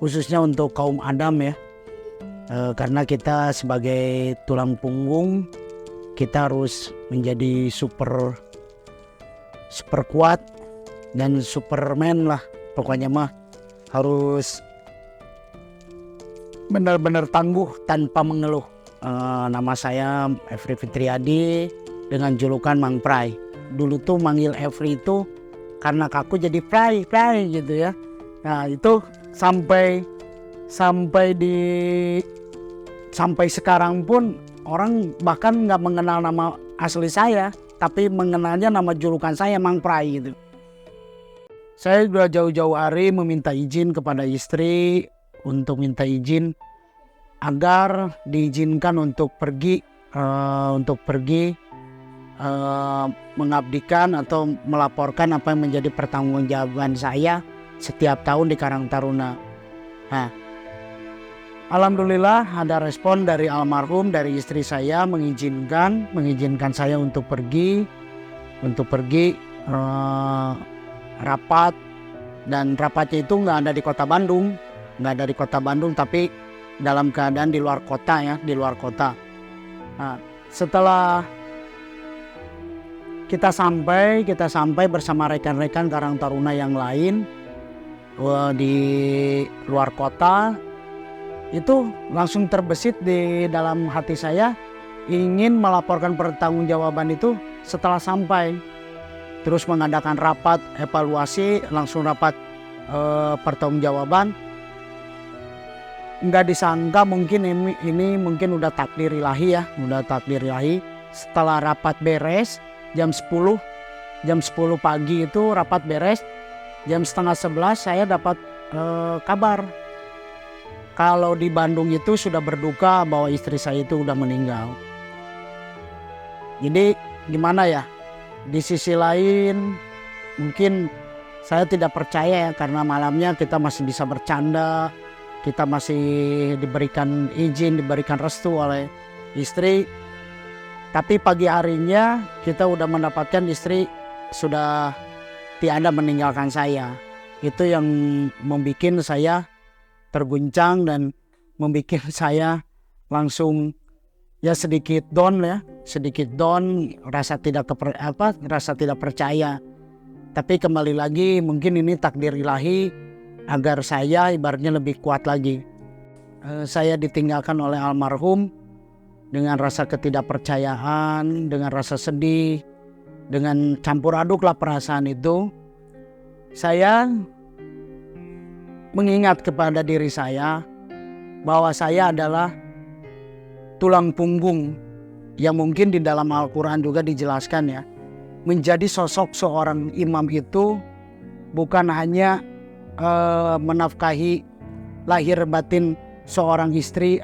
khususnya untuk kaum Adam ya. Karena kita sebagai tulang punggung, kita harus menjadi super kuat dan Superman lah. Pokoknya mah harus benar-benar tangguh tanpa mengeluh. Nama saya Efri Fitriadi dengan julukan Mang Prai. Dulu tuh manggil Efri itu karena kaku jadi Prai gitu ya. Nah itu sampai sekarang pun orang bahkan nggak mengenal nama asli saya, tapi mengenalnya nama julukan saya Mang Prai gitu. Saya sudah jauh-jauh hari meminta izin kepada istri untuk minta izin agar diizinkan untuk pergi mengabdikan atau melaporkan apa yang menjadi pertanggungjawaban saya setiap tahun di Karang Taruna. Nah, alhamdulillah ada respon dari almarhum, dari istri saya mengizinkan saya untuk pergi rapat, dan rapatnya itu nggak ada di kota Bandung, tapi dalam keadaan di luar kota. Nah, setelah kita sampai bersama rekan-rekan Karang Taruna yang lain di luar kota, itu langsung terbesit di dalam hati saya ingin melaporkan pertanggungjawaban itu setelah sampai. Terus mengadakan rapat evaluasi, langsung rapat pertanggungjawaban. Nggak disangka mungkin ini udah takdir ilahi ya, Setelah rapat beres jam 10 pagi itu rapat beres, jam 10:30 saya dapat kabar kalau di Bandung itu sudah berduka bahwa istri saya itu udah meninggal. Jadi gimana ya, di sisi lain mungkin saya tidak percaya ya, karena malamnya kita masih bisa bercanda, kita masih diberikan izin, diberikan restu oleh istri. Tapi pagi harinya kita udah mendapatkan istri sudah tiada meninggalkan saya. Itu yang membuat saya terguncang dan membuat saya langsung ya sedikit down, rasa tidak percaya. Tapi kembali lagi mungkin ini takdir ilahi agar saya ibaratnya lebih kuat lagi. Saya ditinggalkan oleh almarhum dengan rasa ketidakpercayaan, dengan rasa sedih, dengan campur aduk lah perasaan itu. Saya mengingat kepada diri saya bahwa saya adalah tulang punggung yang mungkin di dalam Al-Quran juga dijelaskan ya. Menjadi sosok seorang imam itu bukan hanya menafkahi lahir batin seorang istri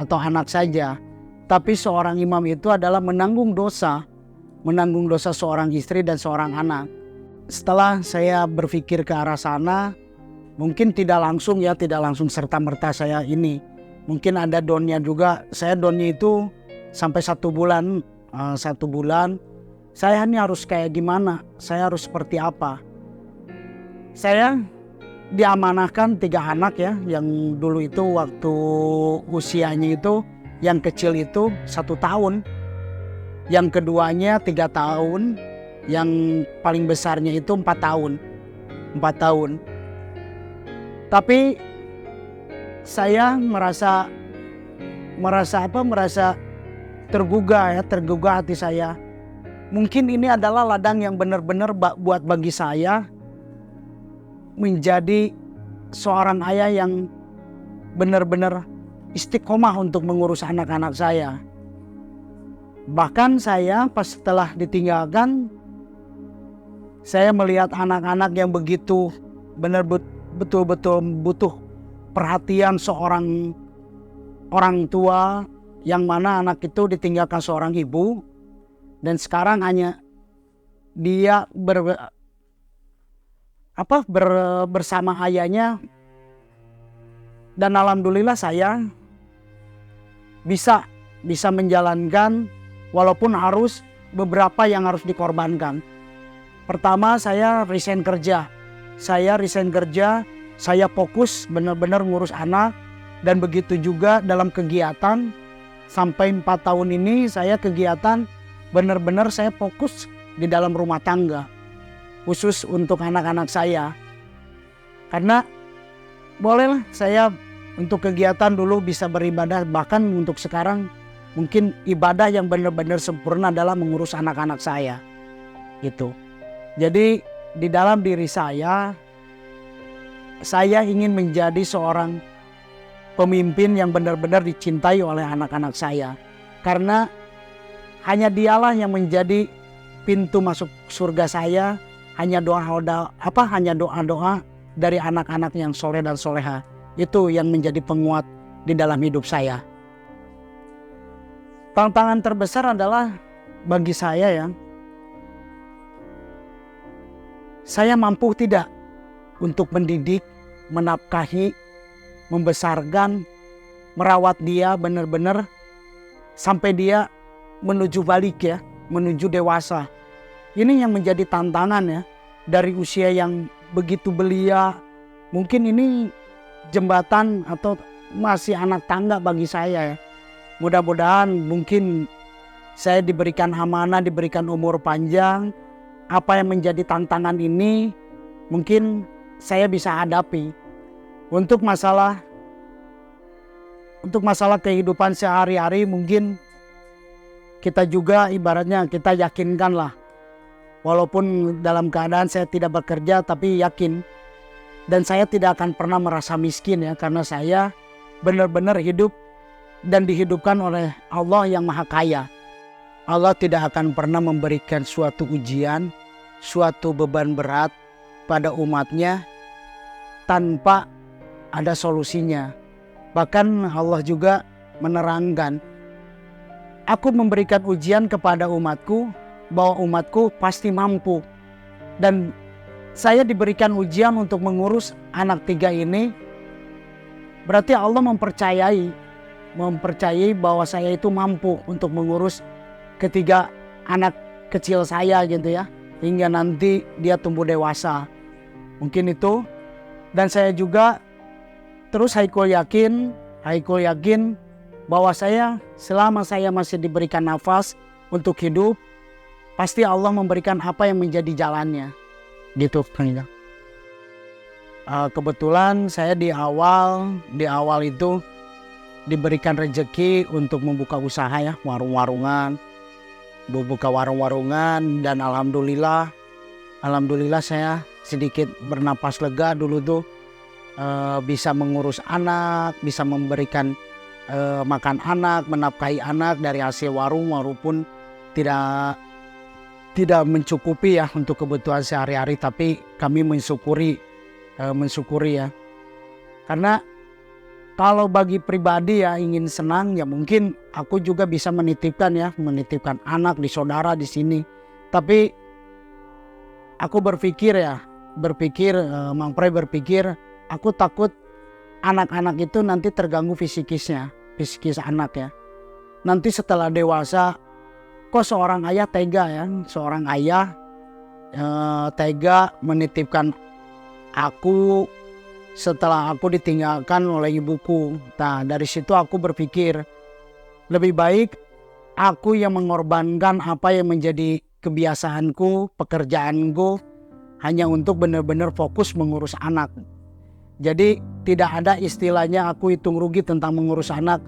atau anak saja, tapi seorang imam itu adalah menanggung dosa seorang istri dan seorang anak. Setelah saya berpikir ke arah sana, mungkin tidak langsung serta-merta saya ini. Mungkin ada downnya juga. Saya downnya itu sampai 1 bulan. Saya ini harus kayak gimana? Saya harus seperti apa? Saya diamanahkan 3 anak ya, yang dulu itu waktu usianya itu yang kecil itu 1 tahun, yang keduanya 3 tahun, yang paling besarnya itu 4 tahun. Tapi saya merasa tergugah hati saya. Mungkin ini adalah ladang yang benar-benar buat bagi saya menjadi seorang ayah yang benar-benar istiqomah untuk mengurus anak-anak saya. Bahkan saya pas setelah ditinggalkan, saya melihat anak-anak yang begitu betul-betul butuh perhatian seorang orang tua, yang mana anak itu ditinggalkan seorang ibu, dan sekarang hanya dia bersama ayahnya. Dan alhamdulillah saya bisa menjalankan, walaupun harus beberapa yang harus dikorbankan. Pertama, saya resign kerja saya fokus benar-benar ngurus anak. Dan begitu juga dalam kegiatan, sampai 4 tahun ini saya kegiatan benar-benar saya fokus di dalam rumah tangga, khusus untuk anak-anak saya. Karena bolehlah saya untuk kegiatan dulu bisa beribadah, bahkan untuk sekarang mungkin ibadah yang benar-benar sempurna adalah mengurus anak-anak saya gitu. Jadi di dalam diri saya ingin menjadi seorang pemimpin yang benar-benar dicintai oleh anak-anak saya. Karena hanya dialah yang menjadi pintu masuk surga saya. Hanya doa-doa dari anak-anak yang soleh dan soleha. Itu yang menjadi penguat di dalam hidup saya. Tantangan terbesar adalah bagi saya ya, saya mampu tidak untuk mendidik, menafkahi, membesarkan, merawat dia benar-benar sampai dia menuju balik ya, menuju dewasa. Ini yang menjadi tantangan ya, dari usia yang begitu belia. Mungkin ini jembatan atau masih anak tangga bagi saya ya. Mudah-mudahan mungkin saya diberikan amanah, diberikan umur panjang. Apa yang menjadi tantangan ini mungkin saya bisa hadapi. Untuk masalah kehidupan sehari-hari mungkin kita juga ibaratnya kita yakinkan lah. Walaupun dalam keadaan saya tidak bekerja tapi yakin. Dan saya tidak akan pernah merasa miskin ya. Karena saya benar-benar hidup dan dihidupkan oleh Allah yang Maha Kaya. Allah tidak akan pernah memberikan suatu ujian, suatu beban berat pada umatnya tanpa ada solusinya. Bahkan Allah juga menerangkan, aku memberikan ujian kepada umatku bahwa umatku pasti mampu. Dan saya diberikan ujian untuk mengurus anak 3 ini. Berarti Allah mempercayai bahwa saya itu mampu untuk mengurus ketiga anak kecil saya gitu ya. Hingga nanti dia tumbuh dewasa. Mungkin itu. Dan saya juga terus Haikul yakin bahwa selama saya masih diberikan nafas untuk hidup, pasti Allah memberikan apa yang menjadi jalannya. Gitu Kang Ijang. Kebetulan saya di awal itu diberikan rezeki untuk membuka usaha ya, warung-warungan, dan alhamdulillah saya sedikit bernapas lega dulu tuh. Bisa mengurus anak, bisa memberikan makan anak, menafkahi anak dari hasil warung walaupun tidak mencukupi ya untuk kebutuhan sehari-hari, tapi kami mensyukuri ya. Karena kalau bagi pribadi ya ingin senang ya mungkin aku juga bisa menitipkan anak di saudara di sini. Tapi aku berpikir Mang Pray berpikir, aku takut anak-anak itu nanti terganggu psikis anak ya. Nanti setelah dewasa, kok seorang ayah tega tega menitipkan aku setelah aku ditinggalkan oleh ibuku. Nah dari situ aku berpikir, lebih baik aku yang mengorbankan apa yang menjadi kebiasaanku, pekerjaanku, hanya untuk benar-benar fokus mengurus anak. Jadi tidak ada istilahnya aku hitung rugi tentang mengurus anak.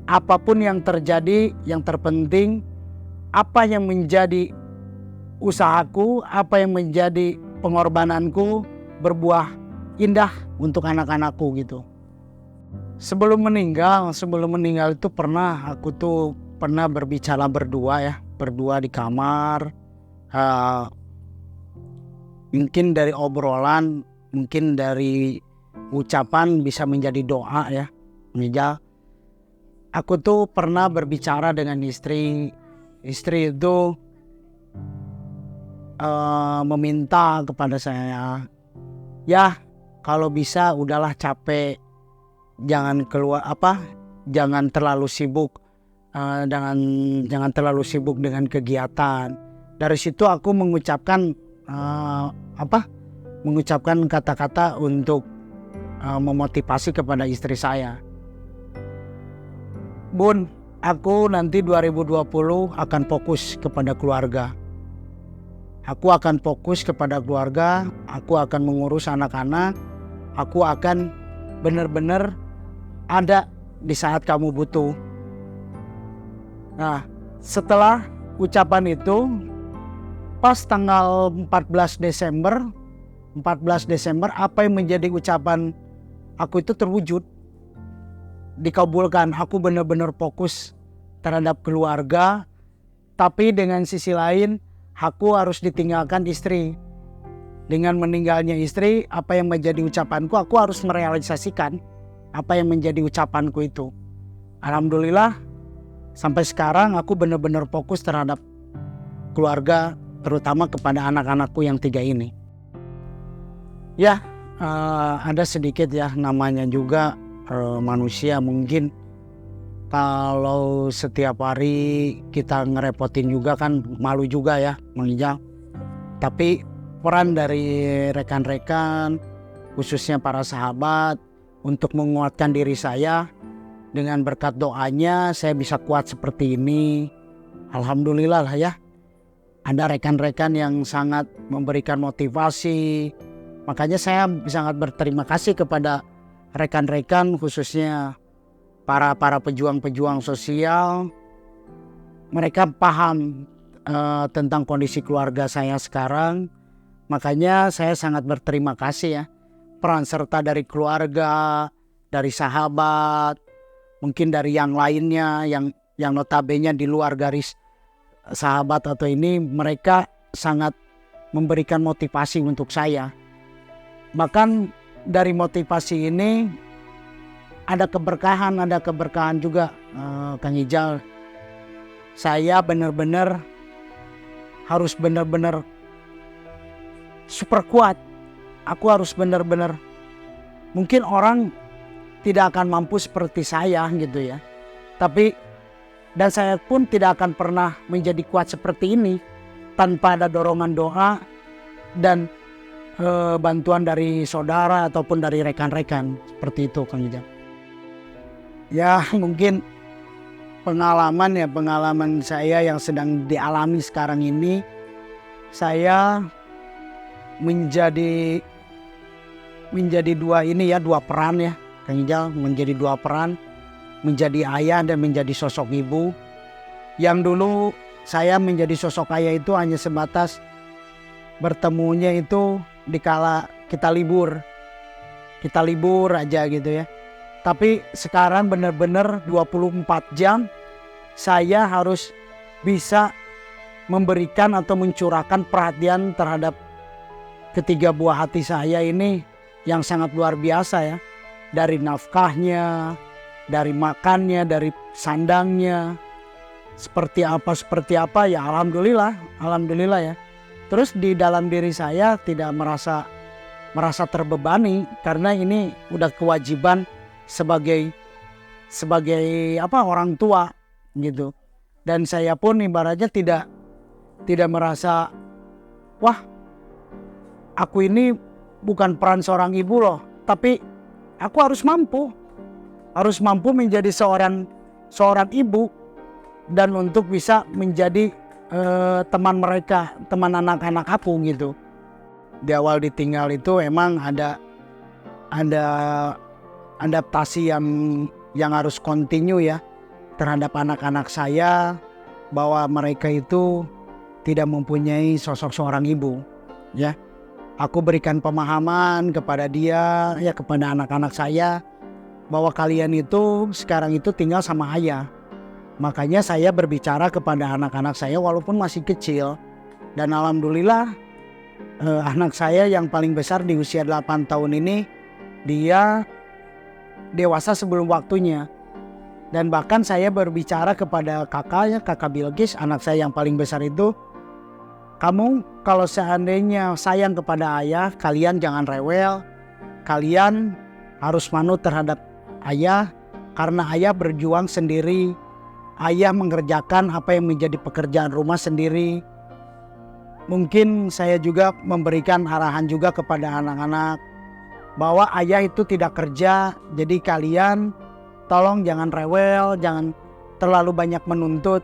Apapun yang terjadi, yang terpenting apa yang menjadi usahaku, apa yang menjadi pengorbananku berbuah indah untuk anak-anakku gitu. Sebelum meninggal itu aku pernah berbicara berdua di kamar. Mungkin dari obrolan, mungkin dari ucapan bisa menjadi doa ya. Aku tuh pernah berbicara dengan istri itu meminta kepada saya, ya kalau bisa udahlah capek, jangan terlalu sibuk, jangan terlalu sibuk dengan kegiatan. Dari situ aku mengucapkan kata-kata untuk memotivasi kepada istri saya. Bun, aku nanti 2020 akan fokus kepada keluarga. Aku akan fokus kepada keluarga, aku akan mengurus anak-anak, aku akan benar-benar ada di saat kamu butuh. Nah, setelah ucapan itu, pas tanggal 14 Desember apa yang menjadi ucapan aku itu terwujud. Dikabulkan, aku benar-benar fokus terhadap keluarga, tapi dengan sisi lain aku harus ditinggalkan istri. Dengan meninggalnya istri, apa yang menjadi ucapanku, aku harus merealisasikan apa yang menjadi ucapanku itu. Alhamdulillah, sampai sekarang aku benar-benar fokus terhadap keluarga, terutama kepada anak-anakku yang 3 ini. Ya, ada sedikit ya, namanya juga manusia, mungkin kalau setiap hari kita ngerepotin juga kan malu juga ya Mang Ijal. Tapi peran dari rekan-rekan, khususnya para sahabat, untuk menguatkan diri saya, dengan berkat doanya saya bisa kuat seperti ini. Alhamdulillah lah ya. Ada rekan-rekan yang sangat memberikan motivasi. Makanya saya sangat berterima kasih kepada rekan-rekan, khususnya para pejuang-pejuang sosial. Mereka paham tentang kondisi keluarga saya sekarang. Makanya saya sangat berterima kasih ya. Peran serta dari keluarga, dari sahabat, mungkin dari yang lainnya yang notabene di luar garis sahabat atau ini, mereka sangat memberikan motivasi untuk saya. Bahkan dari motivasi ini ada keberkahan juga, Kang Ijal. Saya benar-benar harus benar-benar super kuat. Aku harus benar-benar, mungkin orang tidak akan mampu seperti saya gitu ya. Dan saya pun tidak akan pernah menjadi kuat seperti ini tanpa ada dorongan doa dan bantuan dari saudara ataupun dari rekan-rekan. Seperti itu Kang Ijal. Ya mungkin pengalaman saya yang sedang dialami sekarang ini, saya menjadi dua peran ya Kang Ijal, menjadi 2 peran, menjadi ayah dan menjadi sosok ibu. Yang dulu saya menjadi sosok ayah itu hanya sebatas bertemunya itu dikala kita libur aja gitu ya. Tapi sekarang benar-benar 24 jam saya harus bisa memberikan atau mencurahkan perhatian terhadap ketiga buah hati saya ini yang sangat luar biasa ya. Dari nafkahnya, dari makannya, dari sandangnya, seperti apa ya, alhamdulillah ya. Terus di dalam diri saya tidak merasa terbebani, karena ini udah kewajiban sebagai orang tua gitu. Dan saya pun ibaratnya tidak merasa, wah aku ini bukan peran seorang ibu loh, tapi aku harus mampu menjadi seorang ibu dan untuk bisa menjadi teman mereka, teman anak-anak aku gitu. Di awal ditinggal itu emang ada adaptasi yang harus continue ya terhadap anak-anak saya, bahwa mereka itu tidak mempunyai sosok seorang ibu ya. Aku berikan pemahaman kepada dia ya, kepada anak-anak saya, bahwa kalian itu sekarang itu tinggal sama ayah. Makanya saya berbicara kepada anak-anak saya walaupun masih kecil. Dan alhamdulillah anak saya yang paling besar di usia 8 tahun ini, dia dewasa sebelum waktunya. Dan bahkan saya berbicara kepada kakak Bilqis, anak saya yang paling besar itu, kamu kalau seandainya sayang kepada ayah, kalian jangan rewel, kalian harus manut terhadap ayah, karena ayah berjuang sendiri, ayah mengerjakan apa yang menjadi pekerjaan rumah sendiri. Mungkin saya juga memberikan arahan juga kepada anak-anak, bahwa ayah itu tidak kerja. Jadi kalian tolong jangan rewel, jangan terlalu banyak menuntut.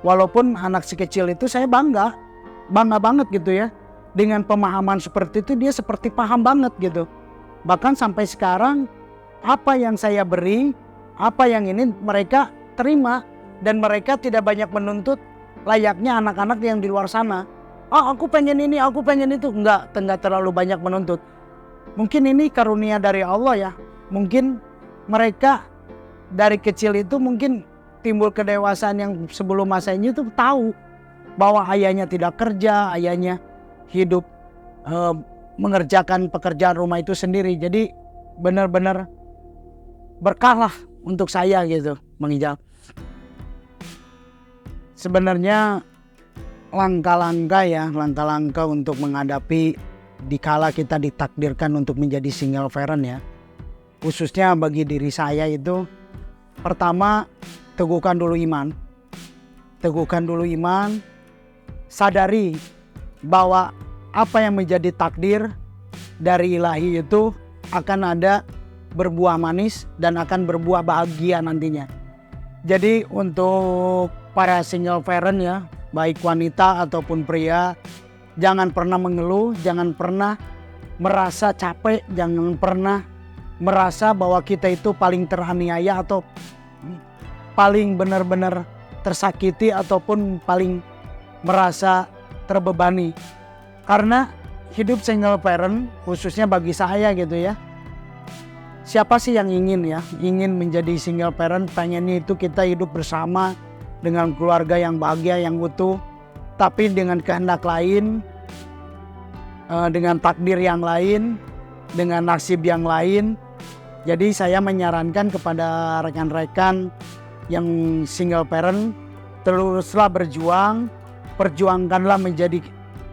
Walaupun anak si kecil itu saya bangga banget gitu ya. Dengan pemahaman seperti itu dia seperti paham banget gitu. Bahkan sampai sekarang apa yang saya beri, apa yang ini mereka terima. Dan mereka tidak banyak menuntut layaknya anak-anak yang di luar sana. Aku pengen ini, aku pengen itu. Enggak terlalu banyak menuntut. Mungkin ini karunia dari Allah ya. Mungkin mereka dari kecil itu mungkin timbul kedewasaan yang sebelum masa ini tuh tahu bahwa ayahnya tidak kerja, ayahnya hidup mengerjakan pekerjaan rumah itu sendiri. Jadi benar-benar berkah lah untuk saya gitu, Bang Ijal. Sebenarnya langkah-langkah untuk menghadapi dikala kita ditakdirkan untuk menjadi single parent ya. Khususnya bagi diri saya itu, pertama teguhkan dulu iman. Teguhkan dulu iman, sadari bahwa apa yang menjadi takdir dari ilahi itu akan ada berbuah manis dan akan berbuah bahagia nantinya. Jadi untuk para single parent ya, baik wanita ataupun pria, jangan pernah mengeluh, jangan pernah merasa capek, jangan pernah merasa bahwa kita itu paling teraniaya atau paling benar-benar tersakiti ataupun paling merasa terbebani. Karena hidup single parent khususnya bagi saya gitu ya, siapa sih yang ingin menjadi single parent, pengennya itu kita hidup bersama dengan keluarga yang bahagia, yang utuh. Tapi dengan kehendak lain, dengan takdir yang lain, dengan nasib yang lain. Jadi saya menyarankan kepada rekan-rekan yang single parent, teruslah berjuang, perjuangkanlah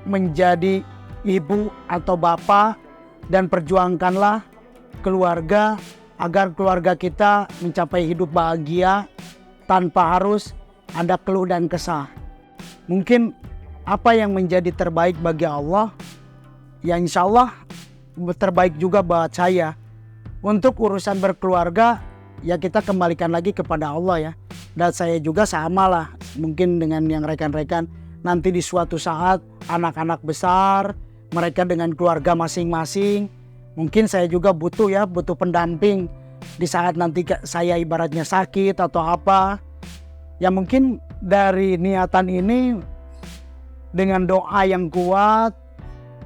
menjadi ibu atau bapak, dan perjuangkanlah keluarga agar keluarga kita mencapai hidup bahagia tanpa harus ada keluh dan kesah. Mungkin apa yang menjadi terbaik bagi Allah, ya insya Allah terbaik juga buat saya. Untuk urusan berkeluarga, ya kita kembalikan lagi kepada Allah ya. Dan saya juga sama lah mungkin dengan yang rekan-rekan. Nanti di suatu saat anak-anak besar, mereka dengan keluarga masing-masing. Mungkin saya juga butuh pendamping di saat nanti saya ibaratnya sakit atau apa. Ya mungkin dari niatan ini, dengan doa yang kuat,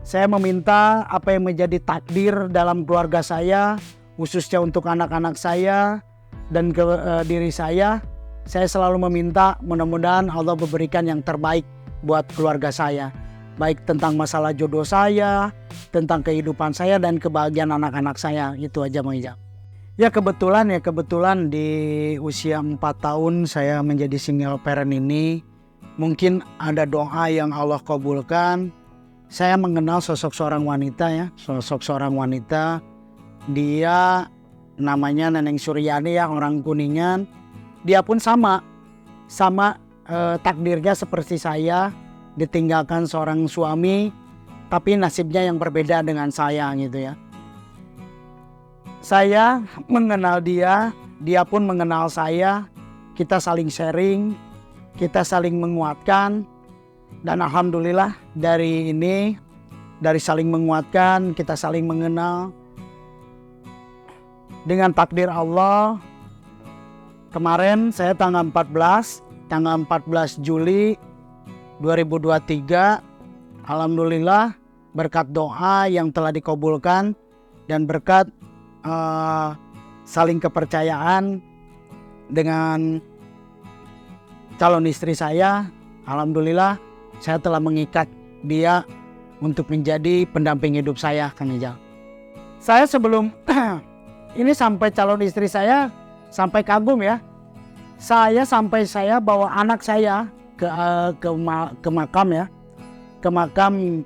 saya meminta apa yang menjadi takdir dalam keluarga saya, khususnya untuk anak-anak saya dan diri saya selalu meminta mudah-mudahan Allah memberikan yang terbaik buat keluarga saya. Baik tentang masalah jodoh saya, tentang kehidupan saya, dan kebahagiaan anak-anak saya. Itu aja Bang Ijal. Ya kebetulan di usia 4 tahun saya menjadi single parent ini, mungkin ada doa yang Allah kabulkan. Saya mengenal sosok seorang wanita. Dia namanya Neneng Suryani ya, orang Kuningan. Dia pun sama takdirnya seperti saya, ditinggalkan seorang suami, tapi nasibnya yang berbeda dengan saya gitu ya. Saya mengenal dia pun mengenal saya. Kita saling sharing, kita saling menguatkan, dan alhamdulillah dari saling menguatkan, kita saling mengenal. Dengan takdir Allah, kemarin saya tanggal 14 Juli 2023, alhamdulillah berkat doa yang telah dikabulkan dan berkat saling kepercayaan dengan calon istri saya, alhamdulillah saya telah mengikat dia untuk menjadi pendamping hidup saya, Kang Ijal. Saya sebelum ini sampai calon istri saya sampai kagum ya. Saya bawa anak saya ke makam ya, ke makam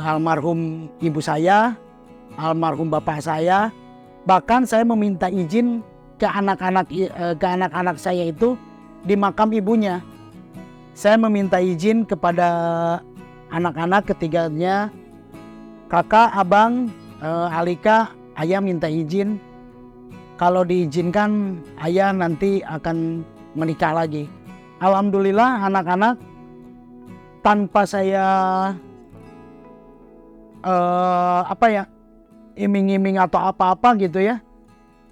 almarhum ibu saya, almarhum bapak saya. Bahkan saya meminta izin ke anak-anak saya itu di makam ibunya. Saya meminta izin kepada anak-anak ketiganya, kakak, abang, Alika, ayah minta izin. Kalau diizinkan, ayah nanti akan menikah lagi. Alhamdulillah anak-anak tanpa saya iming-iming atau apa-apa gitu ya.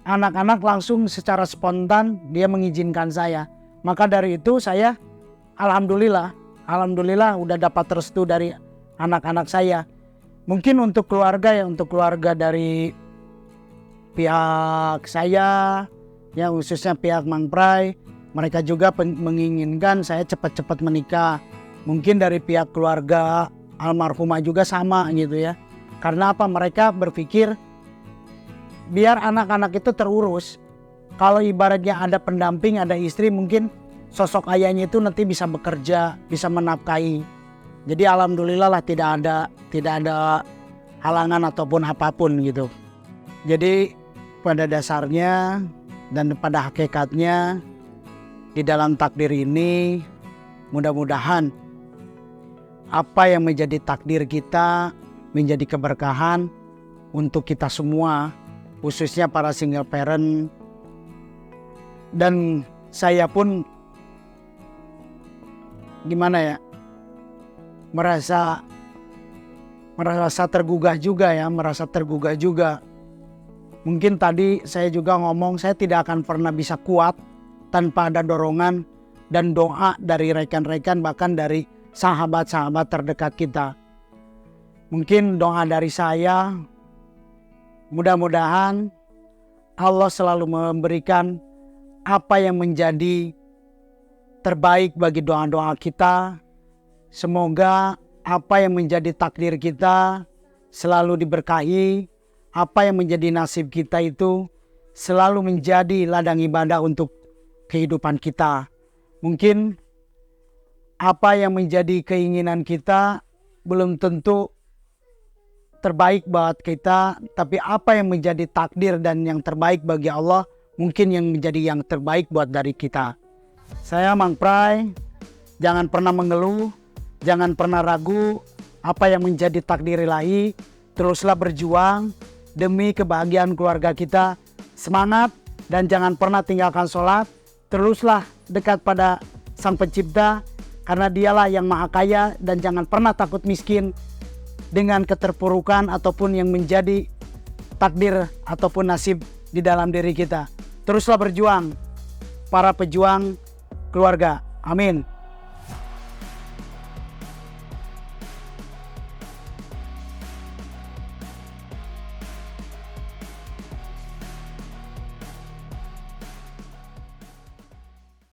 Anak-anak langsung secara spontan dia mengizinkan saya. Maka dari itu saya alhamdulillah udah dapat restu dari anak-anak saya. Mungkin untuk keluarga dari pihak saya ya, khususnya pihak Mang Prai, mereka juga menginginkan saya cepat-cepat menikah. Mungkin dari pihak keluarga almarhumah juga sama gitu ya. Karena apa? Mereka berpikir biar anak-anak itu terurus. Kalau ibaratnya ada pendamping, ada istri, mungkin sosok ayahnya itu nanti bisa bekerja, bisa menafkahi. Jadi alhamdulillah lah tidak ada halangan ataupun apapun gitu. Jadi pada dasarnya dan pada hakikatnya di dalam takdir ini mudah-mudahan apa yang menjadi takdir kita menjadi keberkahan untuk kita semua, khususnya para single parent. Dan saya pun gimana ya, merasa tergugah juga. Mungkin tadi saya juga ngomong, saya tidak akan pernah bisa kuat tanpa ada dorongan dan doa dari rekan-rekan, bahkan dari sahabat-sahabat terdekat kita. Mungkin doa dari saya, mudah-mudahan Allah selalu memberikan apa yang menjadi terbaik bagi doa-doa kita. Semoga apa yang menjadi takdir kita selalu diberkahi. Apa yang menjadi nasib kita itu selalu menjadi ladang ibadah untuk kehidupan kita. Mungkin apa yang menjadi keinginan kita belum tentu terbaik buat kita, tapi apa yang menjadi takdir dan yang terbaik bagi Allah mungkin yang menjadi yang terbaik buat dari kita. Saya Mang Prai, jangan pernah mengeluh, jangan pernah ragu apa yang menjadi takdir ilahi. Teruslah berjuang demi kebahagiaan keluarga kita. Semangat dan jangan pernah tinggalkan sholat. Teruslah dekat pada Sang Pencipta, karena dialah yang maha kaya, dan jangan pernah takut miskin dengan keterpurukan ataupun yang menjadi takdir ataupun nasib di dalam diri kita. Teruslah berjuang, para pejuang keluarga. Amin.